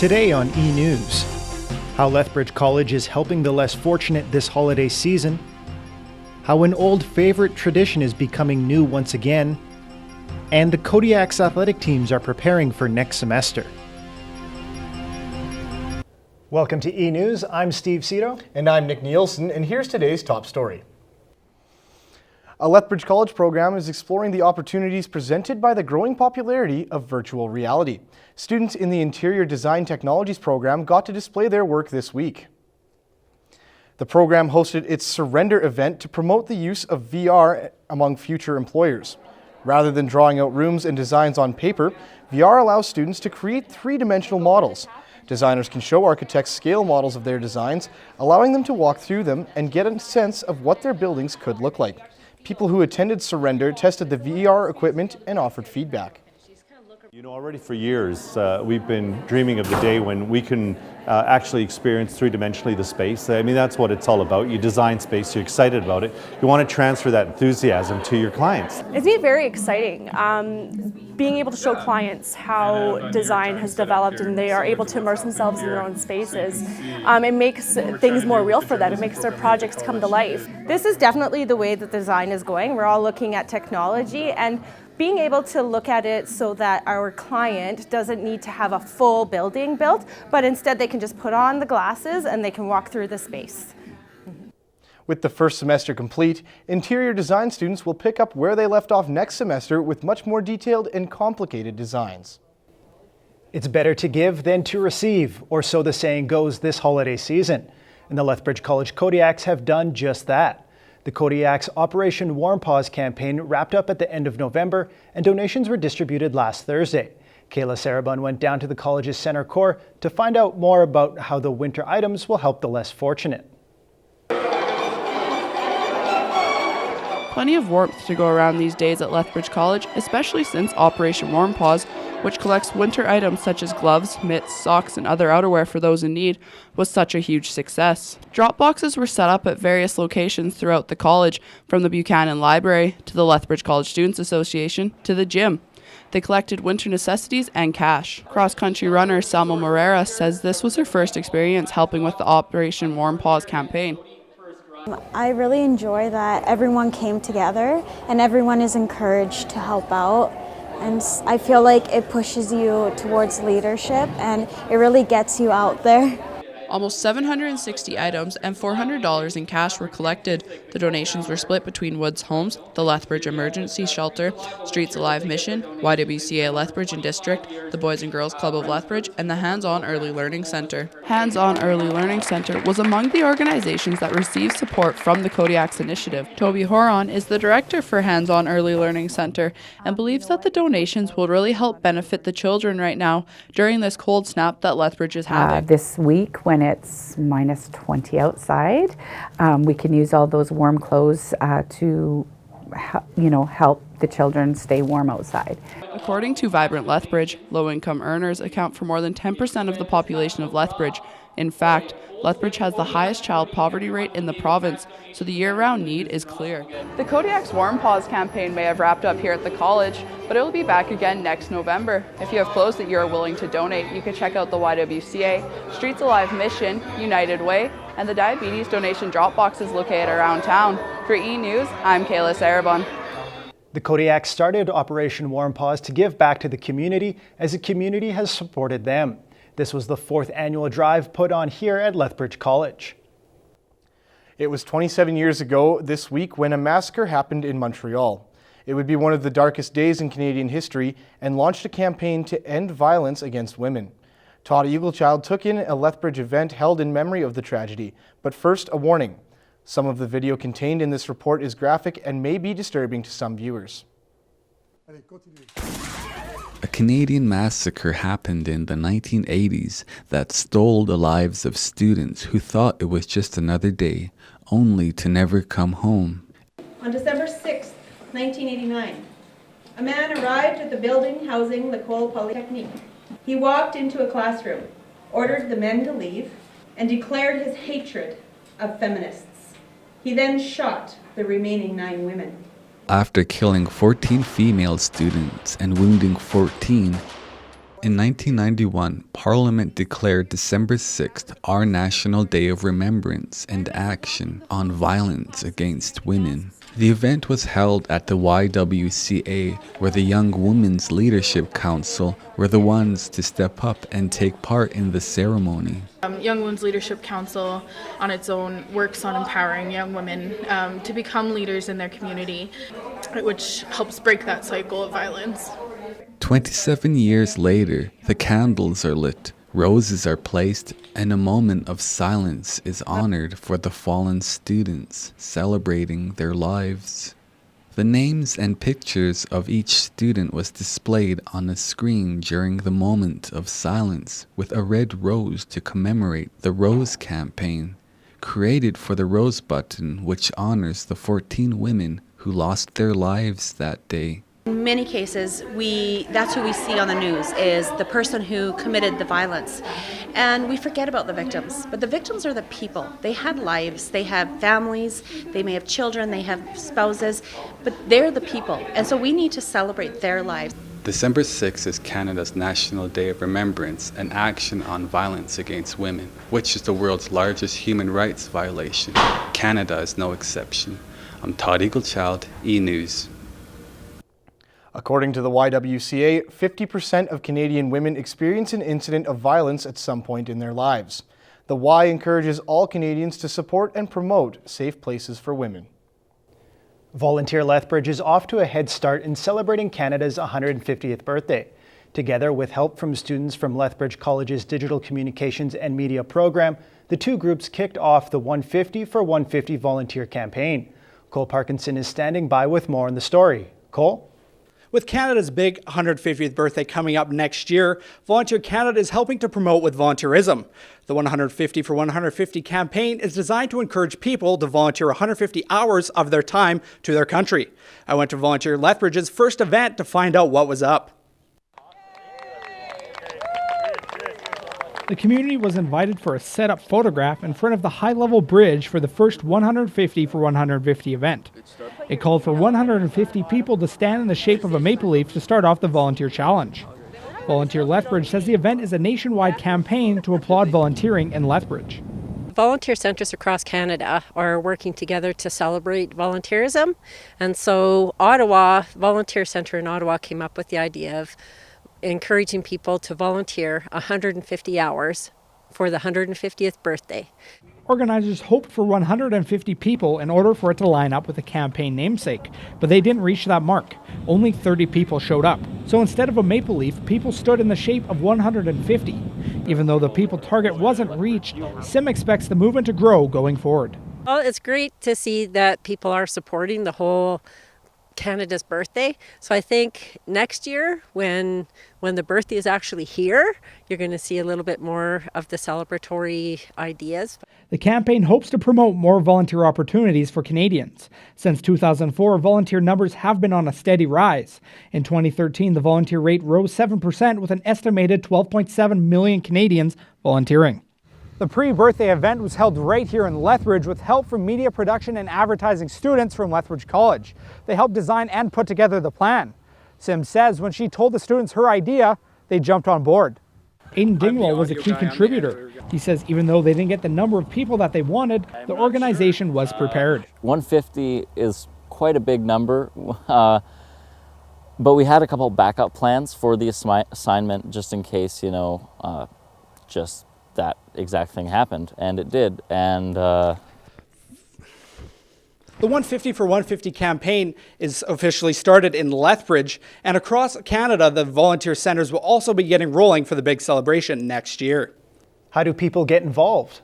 Today on eNEWS, how Lethbridge College is helping the less fortunate this holiday season, how an old favorite tradition is becoming new once again, and the Kodiak's athletic teams are preparing for next semester. Welcome to eNEWS. I'm Steve Cito. And I'm Nick Nielsen, and here's today's top story. A Lethbridge College program is exploring the opportunities presented by the growing popularity of virtual reality. Students in the Interior Design Technologies program got to display their work this week. The program hosted its Surrender event to promote the use of VR among future employers. Rather than drawing out rooms and designs on paper, VR allows students to create three-dimensional models. Designers can show architects scale models of their designs, allowing them to walk through them and get a sense of what their buildings could look like. People who attended Surrender tested the VR equipment and offered feedback. You know, already for years, we've been dreaming of the day when we can actually experience three-dimensionally the space. I mean, that's what it's all about. You design space, you're excited about it. You want to transfer that enthusiasm to your clients. It's been very exciting, being able to show clients how design has developed and they are able to immerse themselves in their own spaces. It makes things more real for them. It makes their projects come to life. This is definitely the way that design is going. We're all looking at technology and being able to look at it so that our client doesn't need to have a full building built, but instead they can just put on the glasses and they can walk through the space. With the first semester complete, interior design students will pick up where they left off next semester with much more detailed and complicated designs. It's better to give than to receive, or so the saying goes this holiday season. And the Lethbridge College Kodiaks have done just that. The Kodiak's Operation Warm Paws campaign wrapped up at the end of November, and donations were distributed last Thursday. Kayla Sarabun went down to the college's center core to find out more about how the winter items will help the less fortunate. Plenty of warmth to go around these days at Lethbridge College, especially since Operation Warm Paws, which collects winter items such as gloves, mitts, socks, and other outerwear for those in need, was such a huge success. Drop boxes were set up at various locations throughout the college, from the Buchanan Library to the Lethbridge College Students Association to the gym. They collected winter necessities and cash. Cross-country runner Selma Morera says this was her first experience helping with the Operation Warm Paws campaign. I really enjoy that everyone came together and everyone is encouraged to help out. And I feel like it pushes you towards leadership and it really gets you out there. Almost 760 items and $400 in cash were collected. The donations were split between Woods Homes, the Lethbridge Emergency Shelter, Streets Alive Mission, YWCA Lethbridge and District, the Boys and Girls Club of Lethbridge, and the Hands-On Early Learning Center. Hands-On Early Learning Center was among the organizations that received support from the Kodiak's initiative. Toby Horon is the director for Hands-On Early Learning Center and believes that the donations will really help benefit the children right now during this cold snap that Lethbridge is having. This week, when it's minus 20 outside, we can use all those warm clothes to help the children stay warm outside. According to Vibrant Lethbridge, low-income earners account for more than 10% of the population of Lethbridge. In fact, Lethbridge has the highest child poverty rate in the province, so the year-round need is clear. The Kodiak's Warm Paws campaign may have wrapped up here at the college, but it will be back again next November. If you have clothes that you are willing to donate, you can check out the YWCA, Streets Alive Mission, United Way, and the diabetes donation drop boxes located around town. For eNEWS, I'm Kayla Sarabun. The Kodiak started Operation Warm Paws to give back to the community as the community has supported them. This was the 4th annual drive put on here at Lethbridge College. It was 27 years ago this week when a massacre happened in Montreal. It would be one of the darkest days in Canadian history and launched a campaign to end violence against women. Todd Eaglechild took in a Lethbridge event held in memory of the tragedy, but first a warning. Some of the video contained in this report is graphic and may be disturbing to some viewers. A Canadian massacre happened in the 1980s that stole the lives of students who thought it was just another day, only to never come home. On December 6, 1989, a man arrived at the building housing L'École Polytechnique. He walked into a classroom, ordered the men to leave, and declared his hatred of feminists. He then shot the remaining 9 women. After killing 14 female students and wounding 14, In 1991, Parliament declared December 6th our National Day of Remembrance and Action on Violence Against Women. The event was held at the YWCA, where the Young Women's Leadership Council were the ones to step up and take part in the ceremony. Young Women's Leadership Council on its own works on empowering young women to become leaders in their community, which helps break that cycle of violence. 27 years later, the candles are lit, roses are placed, and a moment of silence is honored for the fallen students, celebrating their lives. The names and pictures of each student was displayed on a screen during the moment of silence, with a red rose to commemorate the Rose Campaign, created for the Rose Button, which honors the 14 women who lost their lives that day. In many cases, that's who we see on the news, is the person who committed the violence. And we forget about the victims. But the victims are the people. They had lives, they have families, they may have children, they have spouses, but they're the people. And so we need to celebrate their lives. December 6th is Canada's National Day of Remembrance and Action on Violence Against Women, which is the world's largest human rights violation. Canada is no exception. I'm Todd Eaglechild, eNEWS. According to the YWCA, 50% of Canadian women experience an incident of violence at some point in their lives. The Y encourages all Canadians to support and promote safe places for women. Volunteer Lethbridge is off to a head start in celebrating Canada's 150th birthday. Together with help from students from Lethbridge College's Digital Communications and Media program, the two groups kicked off the 150 for 150 volunteer campaign. Cole Parkinson is standing by with more on the story. Cole? With Canada's big 150th birthday coming up next year, Volunteer Canada is helping to promote with volunteerism. The 150 for 150 campaign is designed to encourage people to volunteer 150 hours of their time to their country. I went to Volunteer Lethbridge's first event to find out what was up. The community was invited for a set-up photograph in front of the high-level bridge for the first 150 for 150 event. It called for 150 people to stand in the shape of a maple leaf to start off the volunteer challenge. Volunteer Lethbridge says the event is a nationwide campaign to applaud volunteering in Lethbridge. Volunteer centres across Canada are working together to celebrate volunteerism, and so Volunteer Centre in Ottawa came up with the idea of encouraging people to volunteer 150 hours for the 150th birthday. Organizers hoped for 150 people in order for it to line up with the campaign namesake, but they didn't reach that mark. Only 30 people showed up. So instead of a maple leaf, people stood in the shape of 150. Even though the people target wasn't reached, Sim expects the movement to grow going forward. Well, it's great to see that people are supporting the whole Canada's birthday. So I think next year, when the birthday is actually here, you're going to see a little bit more of the celebratory ideas. The campaign hopes to promote more volunteer opportunities for Canadians. Since 2004, volunteer numbers have been on a steady rise. In 2013, the volunteer rate rose 7% with an estimated 12.7 million Canadians volunteering. The pre-birthday event was held right here in Lethbridge with help from media production and advertising students from Lethbridge College. They helped design and put together the plan. Sim says when she told the students her idea, they jumped on board. Aiden Dingwall was a key contributor. He says even though they didn't get the number of people that they wanted, the organization was prepared. 150 is quite a big number, but we had a couple backup plans for the assignment just in case, just that exact thing happened, and it did. And the 150 for 150 campaign is officially started in Lethbridge, and across Canada, the volunteer centers will also be getting rolling for the big celebration next year. How do people get involved?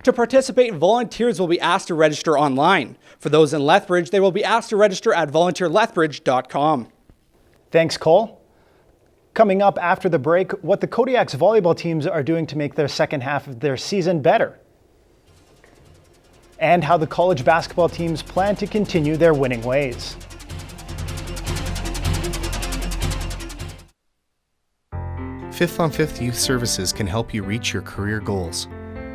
To participate, volunteers will be asked to register online. For those in Lethbridge, they will be asked to register at volunteerlethbridge.com. Thanks, Cole. Coming up after the break, what the Kodiak's volleyball teams are doing to make their second half of their season better. And how the college basketball teams plan to continue their winning ways. Fifth on Fifth Youth Services can help you reach your career goals.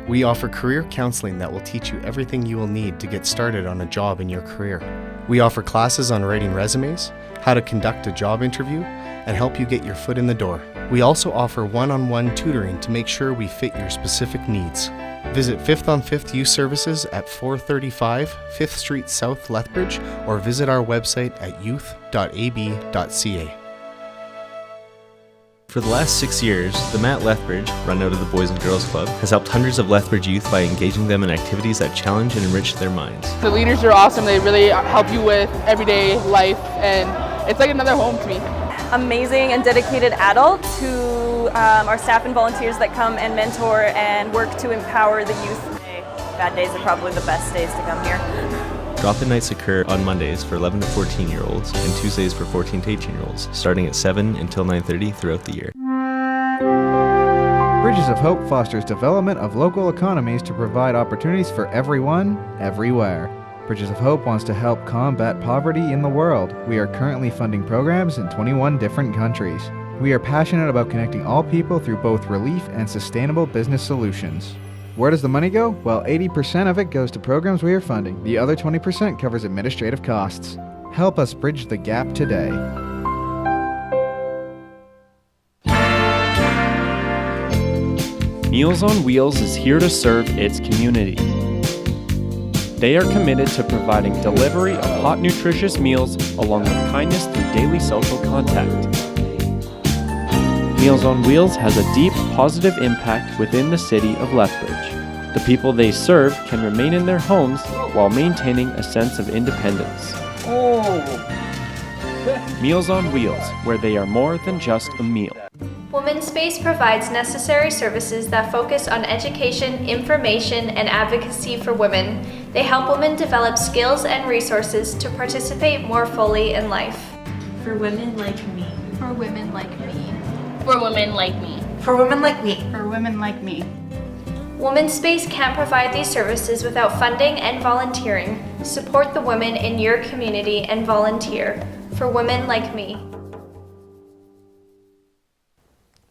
We offer career counseling that will teach you everything you will need to get started on a job in your career. We offer classes on writing resumes, how to conduct a job interview, and help you get your foot in the door. We also offer one-on-one tutoring to make sure we fit your specific needs. Visit 5th on 5th Youth Services at 435 5th Street South, Lethbridge, or visit our website at youth.ab.ca. For the last 6 years, the Mat Lethbridge, run out of the Boys and Girls Club, has helped hundreds of Lethbridge youth by engaging them in activities that challenge and enrich their minds. The leaders are awesome. They really help you with everyday life, and it's like another home to me. Amazing and dedicated adults who our staff and volunteers that come and mentor and work to empower the youth. Bad days are probably the best days to come here. Drop-in nights occur on Mondays for 11 to 14-year-olds and Tuesdays for 14 to 18-year-olds, starting at 7 until 9:30 throughout the year. Bridges of Hope fosters development of local economies to provide opportunities for everyone, everywhere. Bridges of Hope wants to help combat poverty in the world. We are currently funding programs in 21 different countries. We are passionate about connecting all people through both relief and sustainable business solutions. Where does the money go? Well, 80% of it goes to programs we are funding. The other 20% covers administrative costs. Help us bridge the gap today. Meals on Wheels is here to serve its community. They are committed to providing delivery of hot, nutritious meals along with kindness through daily social contact. Meals on Wheels has a deep, positive impact within the city of Lethbridge. The people they serve can remain in their homes while maintaining a sense of independence. Meals on Wheels, where they are more than just a meal. Women's Space provides necessary services that focus on education, information, and advocacy for women. They help women develop skills and resources to participate more fully in life. For women like me. For women like me. For women like me. For women like me. For women like me. Women's Space can't provide these services without funding and volunteering. Support the women in your community and volunteer. For women like me.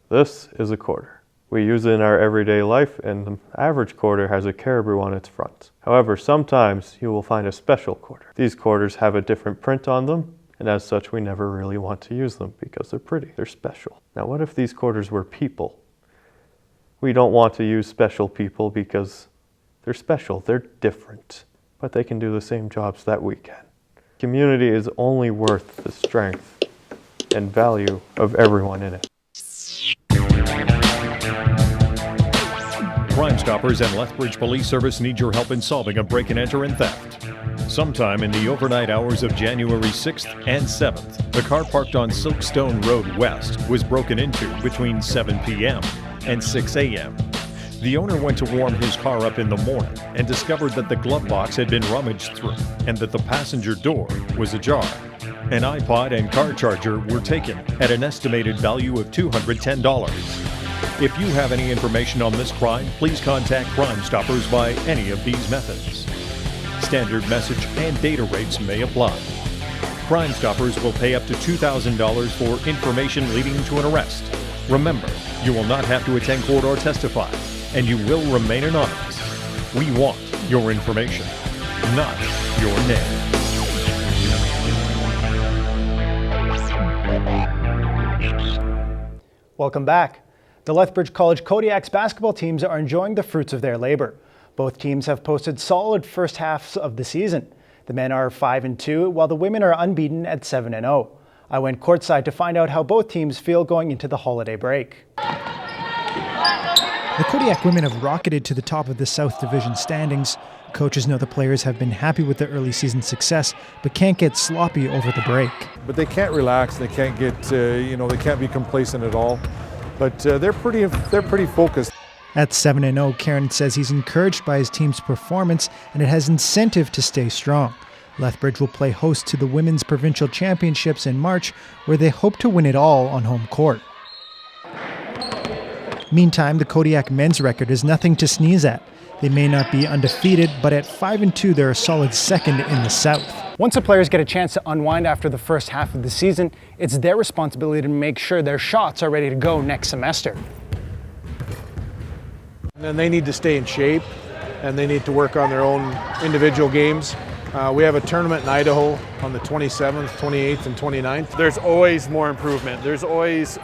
This is a quarter. We use it in our everyday life, and the average quarter has a caribou on its front. However, sometimes you will find a special quarter. These quarters have a different print on them, and as such we never really want to use them because they're pretty, they're special. Now what if these quarters were people? We don't want to use special people because they're special, they're different, but they can do the same jobs that we can. Community is only worth the strength and value of everyone in it. Crime Stoppers and Lethbridge Police Service need your help in solving a break-and-enter and theft. Sometime in the overnight hours of January 6th and 7th, the car parked on Silkstone Road West was broken into between 7 p.m. and 6 a.m. The owner went to warm his car up in the morning and discovered that the glove box had been rummaged through and that the passenger door was ajar. An iPod and car charger were taken at an estimated value of $210. If you have any information on this crime, please contact Crime Stoppers by any of these methods. Standard message and data rates may apply. Crime Stoppers will pay up to $2,000 for information leading to an arrest. Remember, you will not have to attend court or testify, and you will remain anonymous. We want your information, not your name. Welcome back. The Lethbridge College Kodiaks basketball teams are enjoying the fruits of their labor. Both teams have posted solid first halves of the season. The men are 5-2, while the women are unbeaten at 7-0. I went courtside to find out how both teams feel going into the holiday break. The Kodiak women have rocketed to the top of the South Division standings. Coaches know the players have been happy with their early season success, but can't get sloppy over the break. But they can't relax. They can't get, they can't be complacent at all. But they're pretty focused. At 7-0, Karen says he's encouraged by his team's performance and it has incentive to stay strong. Lethbridge will play host to the Women's Provincial Championships in March, where they hope to win it all on home court. Meantime, the Kodiak men's record is nothing to sneeze at. They may not be undefeated, but at 5-2, they're a solid second in the South. Once the players get a chance to unwind after the first half of the season, it's their responsibility to make sure their shots are ready to go next semester. And they need to stay in shape, and they need to work on their own individual games. We have a tournament in Idaho on the 27th, 28th, and 29th. There's always more improvement. There's always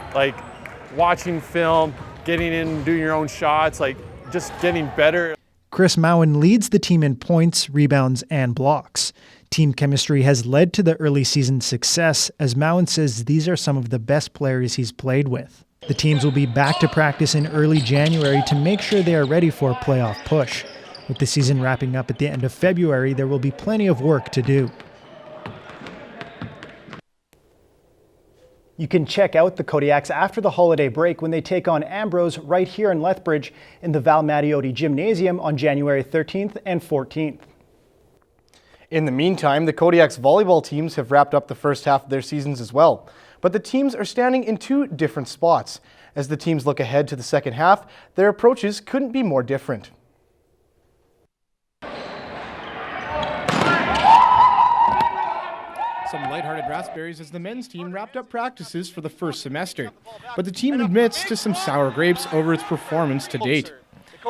watching film, getting in, doing your own shots, like just getting better. Chris Mowen leads the team in points, rebounds, and blocks. Team chemistry has led to the early season success, as Mowen says these are some of the best players he's played with. The teams will be back to practice in early January to make sure they are ready for a playoff push. With the season wrapping up at the end of February, there will be plenty of work to do. You can check out the Kodiaks after the holiday break when they take on Ambrose right here in Lethbridge in the Val Mattioti Gymnasium on January 13th and 14th. In the meantime, the Kodiaks volleyball teams have wrapped up the first half of their seasons as well. But the teams are standing in two different spots. As the teams look ahead to the second half, their approaches couldn't be more different. Some lighthearted raspberries as the men's team wrapped up practices for the first semester. But the team admits to some sour grapes over its performance to date.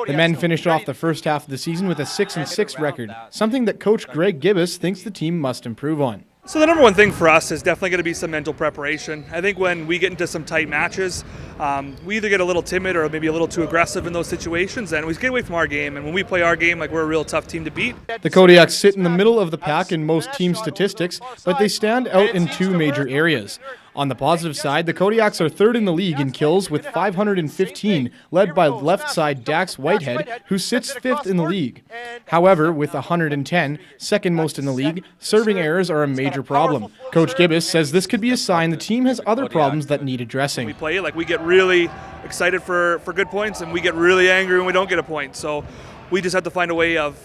The men finished off the first half of the season with a 6-6 record, something that coach Greg Gibbous thinks the team must improve on. So the number one thing for us is definitely going to be some mental preparation. I think when we get into some tight matches, we either get a little timid or maybe a little too aggressive in those situations, and we get away from our game. And when we play our game, like, we're a real tough team to beat. The Kodiaks sit in the middle of the pack in most team statistics, but they stand out in two major areas. On the positive side, the Kodiaks are third in the league in kills with 515, led by left side Dax Whitehead, who sits fifth in the league. However, with 110, second most in the league, serving errors are a major problem. Coach Gibbous says this could be a sign the team has other problems that need addressing. We play like we get really excited for good points, and we get really angry when we don't get a point. So we just have to find a way of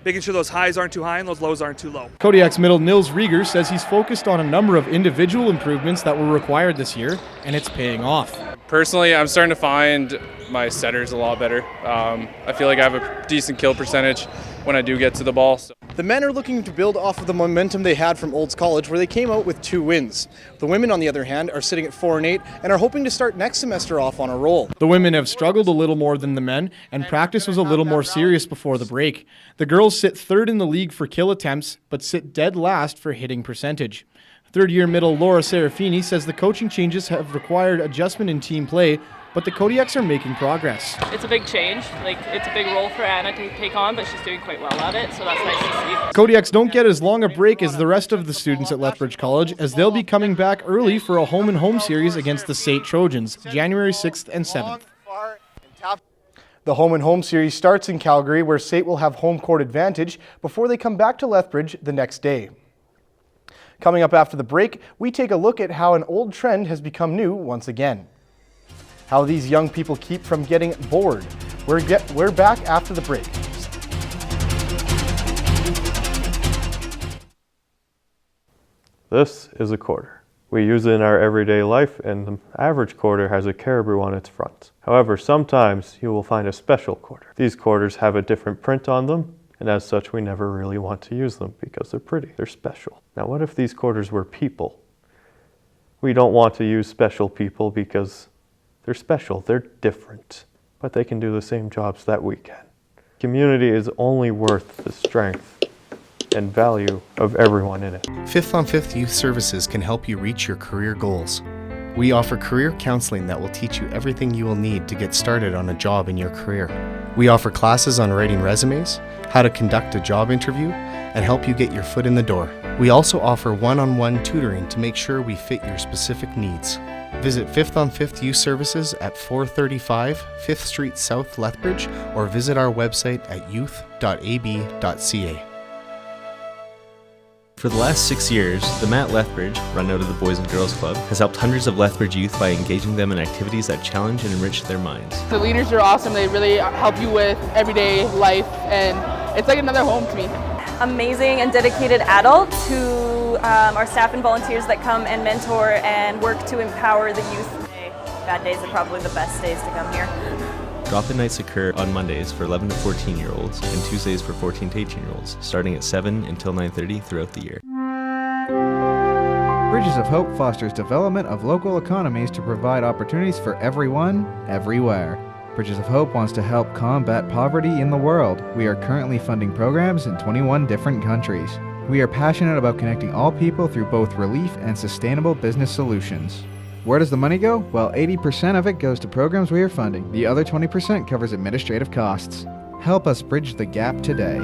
making sure those highs aren't too high and those lows aren't too low. Kodiak's middle Nils Rieger says he's focused on a number of individual improvements that were required this year, and it's paying off. Personally, I'm starting to find my setters a lot better. I feel like I have a decent kill percentage when I do get to the ball. So. The men are looking to build off of the momentum they had from Olds College, where they came out with 2 wins. The women, on the other hand, are sitting at 4-8 and are hoping to start next semester off on a roll. The women have struggled a little more than the men, and practice was a little more serious before the break. The girls sit third in the league for kill attempts, but sit dead last for hitting percentage. Third-year middle Laura Serafini says the coaching changes have required adjustment in team play, but the Kodiaks are making progress. It's a big change. Like, it's a big role for Anna to take on, but she's doing quite well at it, so that's nice to see. Kodiaks don't get as long a break as the rest of the students at Lethbridge College, as they'll be coming back early for a home-and-home series against the St. Trojans, January 6th and 7th. The home-and-home series starts in Calgary, where St. will have home court advantage before they come back to Lethbridge the next day. Coming up after the break, we take a look at how an old trend has become new once again. How these young people keep from getting bored. We're back after the break. This is a quarter. We use it in our everyday life, and the average quarter has a caribou on its front. However, sometimes you will find a special quarter. These quarters have a different print on them, and as such we never really want to use them because they're pretty, they're special. Now what if these quarters were people? We don't want to use special people because they're special, they're different, but they can do the same jobs that we can. Community is only worth the strength and value of everyone in it. 5th on 5th Youth Services can help you reach your career goals. We offer career counseling that will teach you everything you will need to get started on a job in your career. We offer classes on writing resumes, how to conduct a job interview, and help you get your foot in the door. We also offer one-on-one tutoring to make sure we fit your specific needs. Visit 5th on 5th Youth Services at 435 5th Street South, Lethbridge, or visit our website at youth.ab.ca. For the last 6 years, the Matt Lethbridge, run out of the Boys and Girls Club, has helped hundreds of Lethbridge youth by engaging them in activities that challenge and enrich their minds. The leaders are awesome. They really help you with everyday life, and it's like another home to me. Amazing and dedicated adults who are staff and volunteers that come and mentor and work to empower the youth. Bad days are probably the best days to come here. Drop-in nights occur on Mondays for 11 to 14-year-olds and Tuesdays for 14 to 18-year-olds, starting at 7 until 9:30 throughout the year. Bridges of Hope fosters development of local economies to provide opportunities for everyone, everywhere. Bridges of Hope wants to help combat poverty in the world. We are currently funding programs in 21 different countries. We are passionate about connecting all people through both relief and sustainable business solutions. Where does the money go? Well, 80% of it goes to programs we are funding. The other 20% covers administrative costs. Help us bridge the gap today.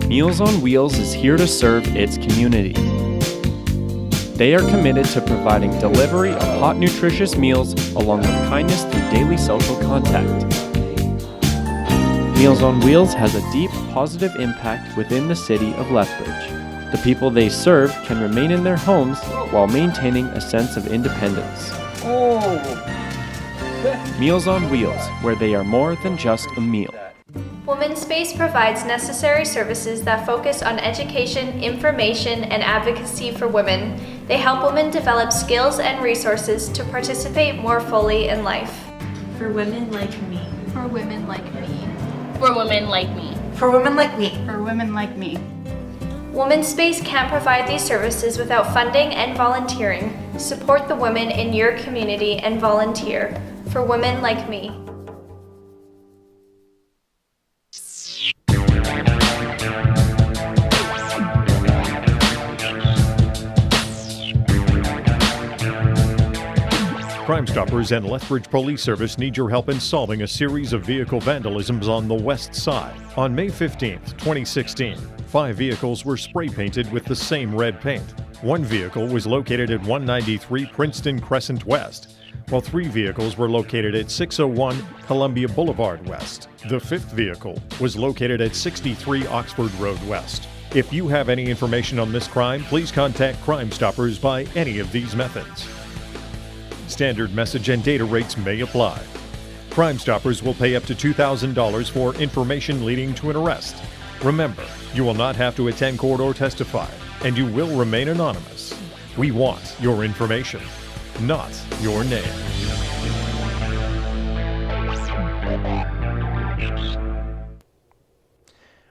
Meals on Wheels is here to serve its community. They are committed to providing delivery of hot, nutritious meals along with kindness through daily social contact. Meals on Wheels has a deep, positive impact within the city of Lethbridge. The people they serve can remain in their homes while maintaining a sense of independence. Meals on Wheels, where they are more than just a meal. Women's Space provides necessary services that focus on education, information, and advocacy for women. They help women develop skills and resources to participate more fully in life. For women like me. For women like me. For women like me. For women like me. For women like me. Women's Space can't provide these services without funding and volunteering. Support the women in your community and volunteer. For women like me. Crime Stoppers and Lethbridge Police Service need your help in solving a series of vehicle vandalisms on the west side. On May 15th, 2016, 5 vehicles were spray painted with the same red paint. One vehicle was located at 193 Princeton Crescent West, while 3 vehicles were located at 601 Columbia Boulevard West. The 5th vehicle was located at 63 Oxford Road West. If you have any information on this crime, please contact Crime Stoppers by any of these methods. Standard message and data rates may apply. Crime Stoppers will pay up to $2,000 for information leading to an arrest. Remember, you will not have to attend court or testify, and you will remain anonymous. We want your information, not your name.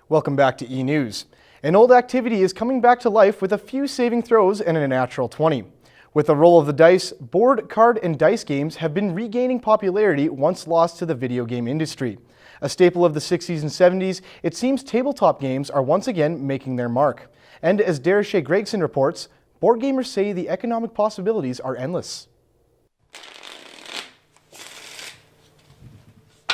Welcome back to eNEWS. An old activity is coming back to life with a few saving throws and a natural 20. With the roll of the dice, board, card, and dice games have been regaining popularity once lost to the video game industry. A staple of the 60s and 70s, it seems tabletop games are once again making their mark. And as Darashay Gregson reports, board gamers say the economic possibilities are endless.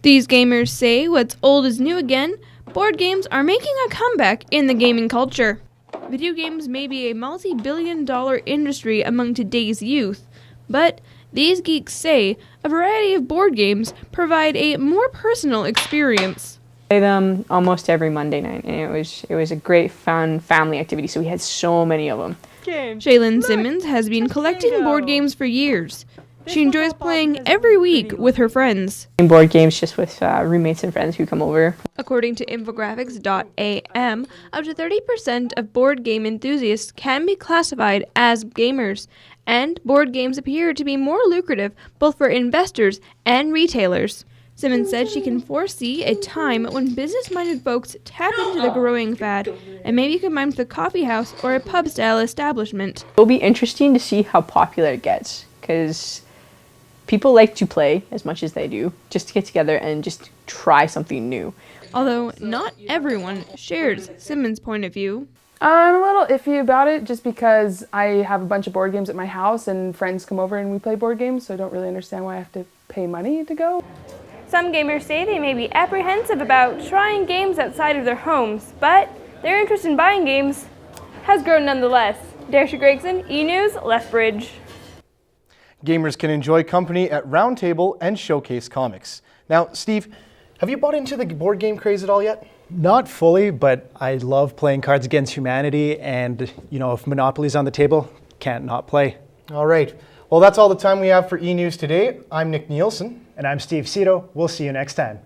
These gamers say what's old is new again. Board games are making a comeback in the gaming culture. Video games may be a multi-billion-dollar industry among today's youth, but these geeks say a variety of board games provide a more personal experience. Play them almost every Monday night, and it was a great fun family activity, so we had so many of them. Shaylin Simmons has been collecting board games for years. She enjoys playing every week with her friends. Board games just with roommates and friends who come over. According to infographics.am, up to 30% of board game enthusiasts can be classified as gamers, and board games appear to be more lucrative both for investors and retailers. Simmons said she can foresee a time when business-minded folks tap into the growing fad and maybe combine with a coffee house or a pub-style establishment. It'll be interesting to see how popular it gets, because people like to play as much as they do, just to get together and just try something new. Although not everyone shares Simmons' point of view. I'm a little iffy about it just because I have a bunch of board games at my house and friends come over and we play board games, so I don't really understand why I have to pay money to go. Some gamers say they may be apprehensive about trying games outside of their homes, but their interest in buying games has grown nonetheless. Darashay Gregson, eNEWS, Lethbridge. Gamers can enjoy company at Roundtable and Showcase Comics. Now, Steve, have you bought into the board game craze at all yet? Not fully, but I love playing Cards Against Humanity, and if Monopoly's on the table, can't not play. All right. Well, that's all the time we have for eNEWS today. I'm Nick Nielsen. And I'm Steve Cito. We'll see you next time.